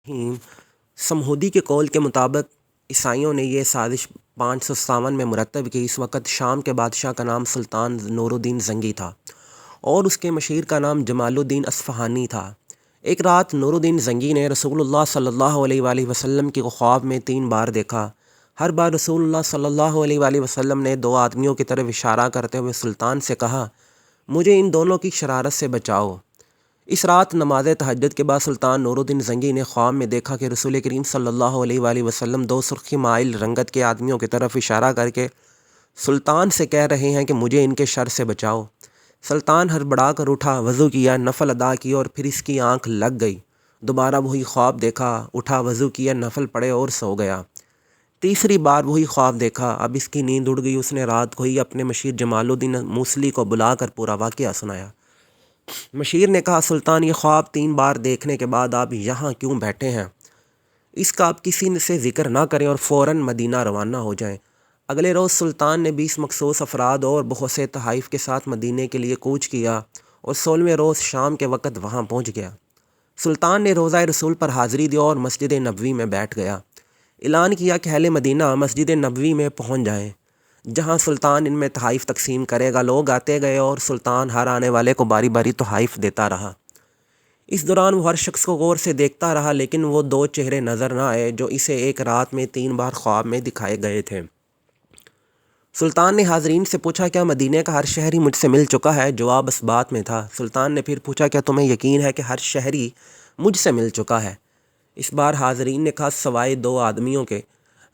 Ham سمہودی کے قول کے مطابق عیسائیوں نے یہ سازش 557 میں مرتب کی۔ اس وقت شام کے بادشاہ کا نام سلطان نور الدین زنگی تھا اور اس کے مشیر کا نام جمال الدین اصفہانی تھا۔ ایک رات نور الدین زنگی نے رسول اللہ صلی اللہ علیہ وآلہ وسلم کی خواب میں 3 بار دیکھا۔ ہر بار رسول اللہ صلی اللہ علیہ وآلہ وسلم نے 2 آدمیوں کی طرف اشارہ کرتے ہوئے سلطان سے کہا، مجھے ان دونوں کی شرارت سے بچاؤ۔ اس رات نماز تہجد کے بعد سلطان نور الدین زنگی نے خواب میں دیکھا کہ رسول کریم صلی اللہ علیہ وآلہ وسلم 2 سرخی مائل رنگت کے آدمیوں کی طرف اشارہ کر کے سلطان سے کہہ رہے ہیں کہ مجھے ان کے شر سے بچاؤ۔ سلطان ہڑبڑا کر اٹھا، وضو کیا، نفل ادا کی اور پھر اس کی آنکھ لگ گئی۔ دوبارہ وہی خواب دیکھا، اٹھا، وضو کیا، نفل پڑھے اور سو گیا۔ تیسری بار وہی خواب دیکھا، اب اس کی نیند اڑ گئی۔ اس نے رات کو ہی اپنے مشیر جمال الدین موصلی کو بلا کر پورا واقعہ سنایا۔ مشیر نے کہا، سلطان، یہ خواب 3 بار دیکھنے کے بعد آپ یہاں کیوں بیٹھے ہیں؟ اس کا آپ کسی سے ذکر نہ کریں اور فوراً مدینہ روانہ ہو جائیں۔ اگلے روز سلطان نے 20 مخصوص افراد اور بہت سے تحائف کے ساتھ مدینے کے لیے کوچ کیا اور 16ویں روز شام کے وقت وہاں پہنچ گیا۔ سلطان نے روضہ رسول پر حاضری دی اور مسجد نبوی میں بیٹھ گیا۔ اعلان کیا کہ اہل مدینہ مسجد نبوی میں پہنچ جائیں، جہاں سلطان ان میں تحائف تقسیم کرے گا۔ لوگ آتے گئے اور سلطان ہر آنے والے کو باری باری تحائف دیتا رہا۔ اس دوران وہ ہر شخص کو غور سے دیکھتا رہا، لیکن وہ 2 چہرے نظر نہ آئے جو اسے ایک رات میں 3 بار خواب میں دکھائے گئے تھے۔ سلطان نے حاضرین سے پوچھا، کیا مدینے کا ہر شہری مجھ سے مل چکا ہے؟ جواب اس بات میں تھا۔ سلطان نے پھر پوچھا، کیا تمہیں یقین ہے کہ ہر شہری مجھ سے مل چکا ہے؟ اس بار حاضرین نے کہا، سوائے 2 آدمیوں کے۔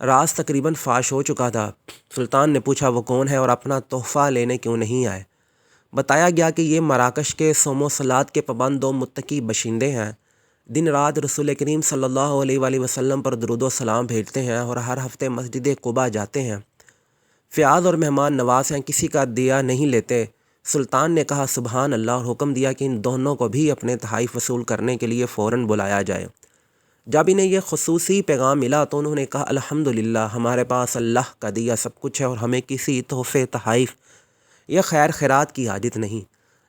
راز تقریباً فاش ہو چکا تھا۔ سلطان نے پوچھا، وہ کون ہے اور اپنا تحفہ لینے کیوں نہیں آئے؟ بتایا گیا کہ یہ مراکش کے صوم و صلات کے پابند 2 متقی باشندے ہیں۔ دن رات رسول کریم صلی اللہ علیہ وآلہ وسلم پر درود و سلام بھیجتے ہیں اور ہر ہفتے مسجد قباء جاتے ہیں۔ فیاض اور مہمان نواز ہیں، کسی کا دیا نہیں لیتے۔ سلطان نے کہا، سبحان اللہ، اور حکم دیا کہ ان دونوں کو بھی اپنے تحائف وصول کرنے کے لیے فوراً بلایا جائے۔ جب انہیں یہ خصوصی پیغام ملا تو انہوں نے کہا، الحمدللہ، ہمارے پاس اللہ کا دیا سب کچھ ہے اور ہمیں کسی تحفے، تحائف یا خیر خیرات کی حاجت نہیں۔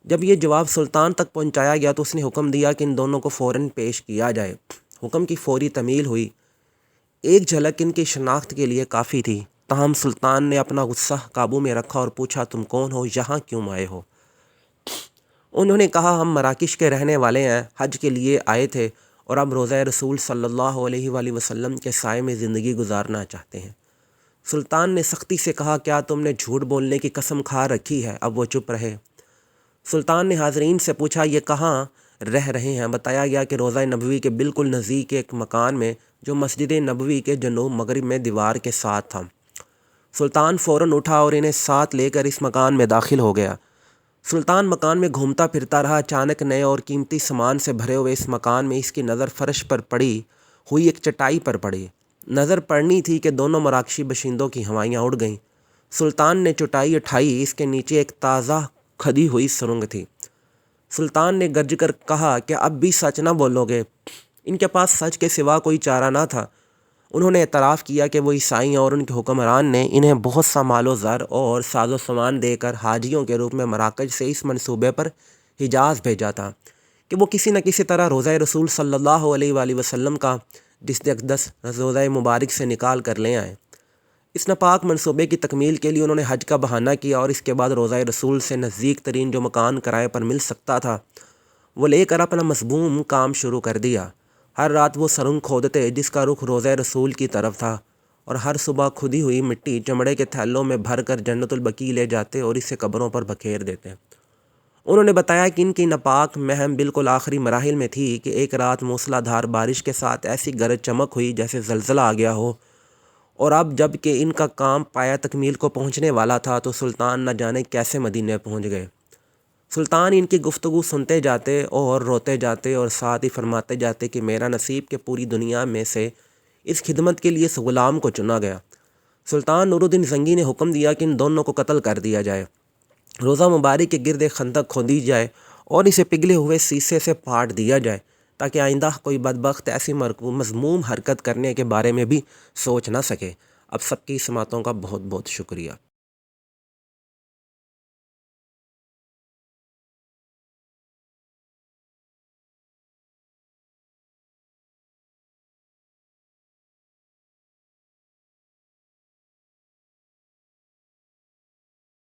جب یہ جواب سلطان تک پہنچایا گیا تو اس نے حکم دیا کہ ان دونوں کو فوراً پیش کیا جائے۔ حکم کی فوری تعمیل ہوئی۔ ایک جھلک ان کی شناخت کے لیے کافی تھی، تاہم سلطان نے اپنا غصہ قابو میں رکھا اور پوچھا، تم کون ہو؟ یہاں کیوں آئے ہو؟ انہوں نے کہا، ہم مراکش کے رہنے والے ہیں، حج کے لیے آئے تھے اور اب روضہ رسول صلی اللہ علیہ وآلہ وسلم کے سائے میں زندگی گزارنا چاہتے ہیں۔ سلطان نے سختی سے کہا، کیا تم نے جھوٹ بولنے کی قسم کھا رکھی ہے؟ اب وہ چپ رہے۔ سلطان نے حاضرین سے پوچھا، یہ کہاں رہ رہے ہیں؟ بتایا گیا کہ روضہ نبوی کے بالکل نزدیک ایک مکان میں، جو مسجد نبوی کے جنوب مغرب میں دیوار کے ساتھ تھا۔ سلطان فوراً اٹھا اور انہیں ساتھ لے کر اس مکان میں داخل ہو گیا۔ سلطان مکان میں گھومتا پھرتا رہا۔ اچانک نئے اور قیمتی سامان سے بھرے ہوئے اس مکان میں اس کی نظر فرش پر پڑی ہوئی ایک چٹائی پر پڑی۔ نظر پڑنی تھی کہ دونوں مراکشی باشندوں کی ہوائیاں اڑ گئیں۔ سلطان نے چٹائی اٹھائی، اس کے نیچے ایک تازہ کھدی ہوئی سرنگ تھی۔ سلطان نے گرج کر کہا کہ اب بھی سچ نہ بولو گے؟ ان کے پاس سچ کے سوا کوئی چارہ نہ تھا۔ انہوں نے اعتراف کیا کہ وہ عیسائی اور ان کے حکمران نے انہیں بہت سا مال و زر اور ساز و سامان دے کر حاجیوں کے روپ میں مراکش سے اس منصوبے پر حجاز بھیجا تھا کہ وہ کسی نہ کسی طرح روضہ رسول صلی اللہ علیہ وآلہ وسلم کا جسد اقدس روضہ مبارک سے نکال کر لے آئیں۔ اس ناپاک منصوبے کی تکمیل کے لیے انہوں نے حج کا بہانہ کیا اور اس کے بعد روضہ رسول سے نزدیک ترین جو مکان کرائے پر مل سکتا تھا وہ لے کر اپنا مذموم کام شروع کر دیا۔ ہر رات وہ سرنگ کھودتے جس کا رخ روضہ رسول کی طرف تھا اور ہر صبح کھدی ہوئی مٹی چمڑے کے تھیلوں میں بھر کر جنت البقیع لے جاتے اور اسے قبروں پر بکھیر دیتے۔ انہوں نے بتایا کہ ان کی ناپاک مہم بالکل آخری مراحل میں تھی کہ ایک رات موسلا دھار بارش کے ساتھ ایسی گرج چمک ہوئی جیسے زلزلہ آ گیا ہو، اور اب جب کہ ان کا کام پایا تکمیل کو پہنچنے والا تھا تو سلطان نہ جانے کیسے مدینے پہنچ گئے۔ سلطان ان کی گفتگو سنتے جاتے اور روتے جاتے اور ساتھ ہی فرماتے جاتے کہ میرا نصیب کہ پوری دنیا میں سے اس خدمت کے لیے اس غلام کو چنا گیا۔ سلطان نور الدین زنگی نے حکم دیا کہ ان دونوں کو قتل کر دیا جائے۔ روضہ مبارک کے گرد ایک خندق کھودی جائے اور اسے پگھلے ہوئے سیسے سے پاٹ دیا جائے تاکہ آئندہ کوئی بدبخت ایسی مذموم حرکت کرنے کے بارے میں بھی سوچ نہ سکے۔ اب سب کی سماعتوں کا بہت بہت شکریہ۔